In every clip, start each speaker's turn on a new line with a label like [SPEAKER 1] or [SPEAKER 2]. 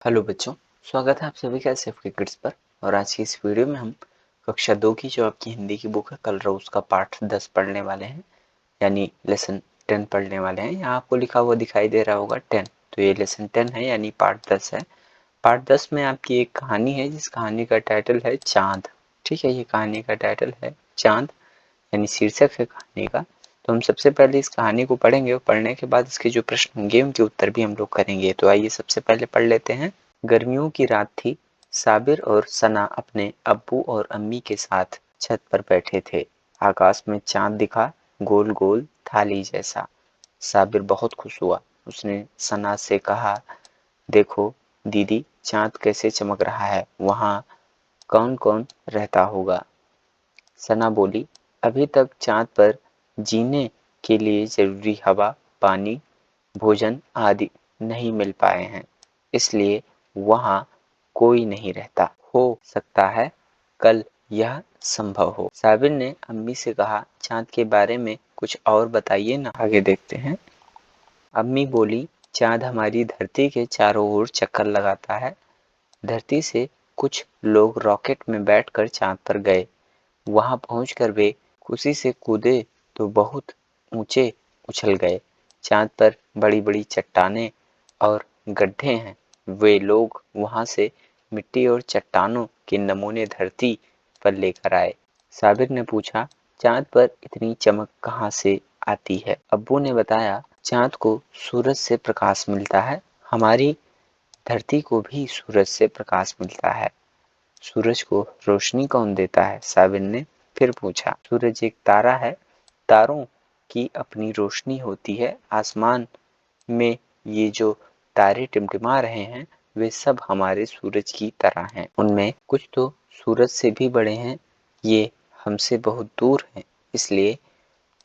[SPEAKER 1] Hello बच्चों, स्वागत है आप सभी का सेफ्टी किड्स पर। और आज की इस वीडियो में हम कक्षा 2 की जो आपकी हिंदी की बुक है कलरव उसका पाठ 10 पढ़ने वाले हैं, यानी लेसन 10 पढ़ने वाले हैं। यहाँ आपको लिखा हुआ दिखाई दे रहा होगा 10, तो ये लेसन 10 है यानी पाठ 10 है। पाठ 10 में आपकी एक कहानी है जिस कहानी का टाइटल है चांद। ठीक है, ये कहानी का टाइटल है चांद यानी शीर्षक है कहानी का। तो हम सबसे पहले इस कहानी को पढ़ेंगे और पढ़ने के बाद इसके जो प्रश्न होंगे उनके उत्तर भी हम लोग करेंगे। तो आइए सबसे पहले पढ़ लेते हैं। गर्मियों की रात थी। साबिर और सना अपने अब्बू और अम्मी के साथ छत पर बैठे थे। आकाश में चांद दिखा, गोल गोल थाली जैसा। साबिर बहुत खुश हुआ। उसने सना से कहा, देखो दीदी, चांद कैसे चमक रहा है, वहाँ कौन कौन रहता होगा। सना बोली, अभी तक चांद पर जीने के लिए जरूरी हवा, पानी, भोजन आदि नहीं मिल पाए हैं, इसलिए वहाँ कोई नहीं रहता। हो सकता है कल यह संभव हो। साबिर ने अम्मी से कहा, चांद के बारे में कुछ और बताइए ना। आगे देखते हैं। अम्मी बोली, चांद हमारी धरती के चारों ओर चक्कर लगाता है। धरती से कुछ लोग रॉकेट में बैठकर चांद पर गए। वहां पहुंचकर वे खुशी से कूदे तो बहुत ऊंचे उछल गए। चांद पर बड़ी बड़ी चट्टानें और गड्ढे हैं। वे लोग वहां से मिट्टी और चट्टानों के नमूने धरती पर लेकर आए। साबिर ने पूछा, चांद पर इतनी चमक कहाँ से आती है। अब्बू ने बताया, चांद को सूरज से प्रकाश मिलता है। हमारी धरती को भी सूरज से प्रकाश मिलता है। सूरज को रोशनी कौन देता है। साबिर ने फिर पूछा। सूरज एक तारा है। तारों की अपनी रोशनी होती है। आसमान में ये जो तारे टिमटिमा रहे हैं वे सब हमारे सूरज की तरह हैं। उनमें कुछ तो सूरज से भी बड़े हैं। ये हमसे बहुत दूर हैं, इसलिए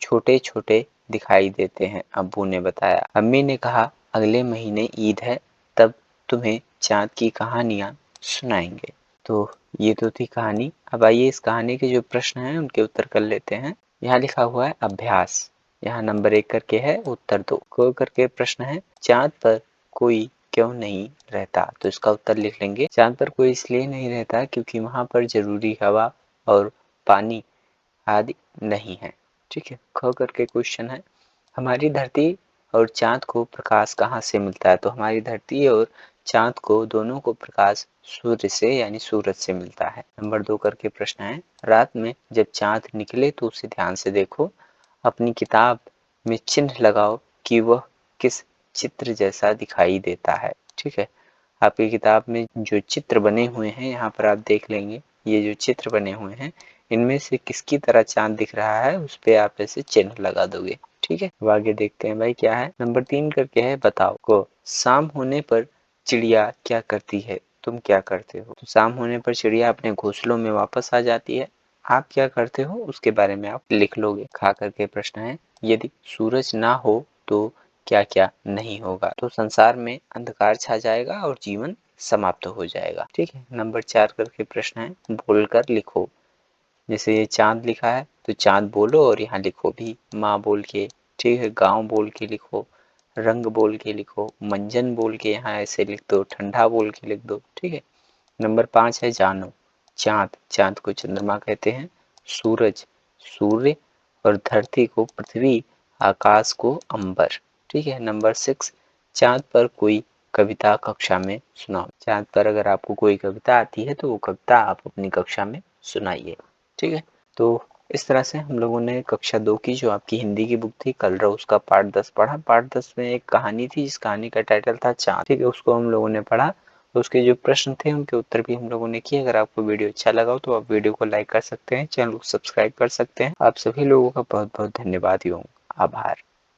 [SPEAKER 1] छोटे छोटे दिखाई देते हैं, अब्बू ने बताया। अम्मी ने कहा, अगले महीने ईद है, तब तुम्हें चांद की कहानियां सुनाएंगे। तो ये तो थी कहानी। अब आइए इस कहानी के जो प्रश्न हैं उनके उत्तर कर लेते हैं। यहाँ लिखा हुआ है अभ्यास। यहाँ नंबर 1 करके है, उत्तर 2 को करके प्रश्न है, चांद पर कोई क्यों नहीं रहता। तो इसका उत्तर लिख लेंगे, चांद पर कोई इसलिए नहीं रहता क्योंकि वहां पर जरूरी हवा और पानी आदि नहीं है। ठीक है। ख करके क्वेश्चन है, हमारी धरती और चांद को प्रकाश कहाँ से मिलता है। तो हमारी धरती और चांद को दोनों को प्रकाश सूर्य से यानी सूरज से मिलता है। नंबर 2 करके प्रश्न है, रात में जब चांद निकले तो उसे ध्यान से देखो। अपनी किताब में चिन्ह लगाओ कि वह किस चित्र जैसा दिखाई देता है। ठीक है। आपकी किताब में जो चित्र बने हुए हैं यहाँ पर आप देख लेंगे, ये जो चित्र बने हुए हैं इनमें से किसकी तरह चांद दिख रहा है उस पे आप ऐसे चिन्ह लगा दोगे। ठीक है। अब आगे देखते हैं भाई क्या है। नंबर 3 करके है, बताओ को शाम होने पर चिड़िया क्या करती है, तुम क्या करते हो। तो शाम होने पर चिड़िया अपने घोंसलों में वापस आ जाती है। आप क्या करते हो उसके बारे में आप लिख लोगे। खा करके प्रश्न है, यदि सूरज ना हो तो क्या क्या नहीं होगा। तो संसार में अंधकार छा जाएगा और जीवन समाप्त हो जाएगा। ठीक है। नंबर 4 करके प्रश्न है, बोलकर लिखो। जैसे ये चांद लिखा है तो चांद बोलो और यहाँ लिखो भी, माँ बोल के। ठीक है। गांव बोल के लिखो, रंग बोल के लिखो, मंजन बोल के यहाँ ऐसे लिख दो, ठंडा बोल के लिख दो। ठीक है। नंबर 5 है, जानो। चांद, चांद को चंद्रमा कहते हैं। सूरज, सूर्य और धरती को पृथ्वी, आकाश को अंबर। ठीक है। नंबर 6, चांद पर कोई कविता कक्षा में सुनाओ। चांद पर अगर आपको कोई कविता आती है तो वो कविता आप अपनी कक्षा में सुनाइए। ठीक है। तो इस तरह से हम लोगों ने कक्षा 2 की जो आपकी हिंदी की बुक थी कलरव उसका पाठ 10 पढ़ा। पाठ 10 में एक कहानी थी जिस कहानी का टाइटल था चांद। ठीक है। उसको हम लोगों ने पढ़ा। तो उसके जो प्रश्न थे उनके उत्तर भी हम लोगों ने किए। अगर आपको वीडियो अच्छा लगा हो तो आप वीडियो को लाइक कर सकते हैं, चैनल को सब्सक्राइब कर सकते हैं। आप सभी लोगों का बहुत बहुत धन्यवाद एवं आभार।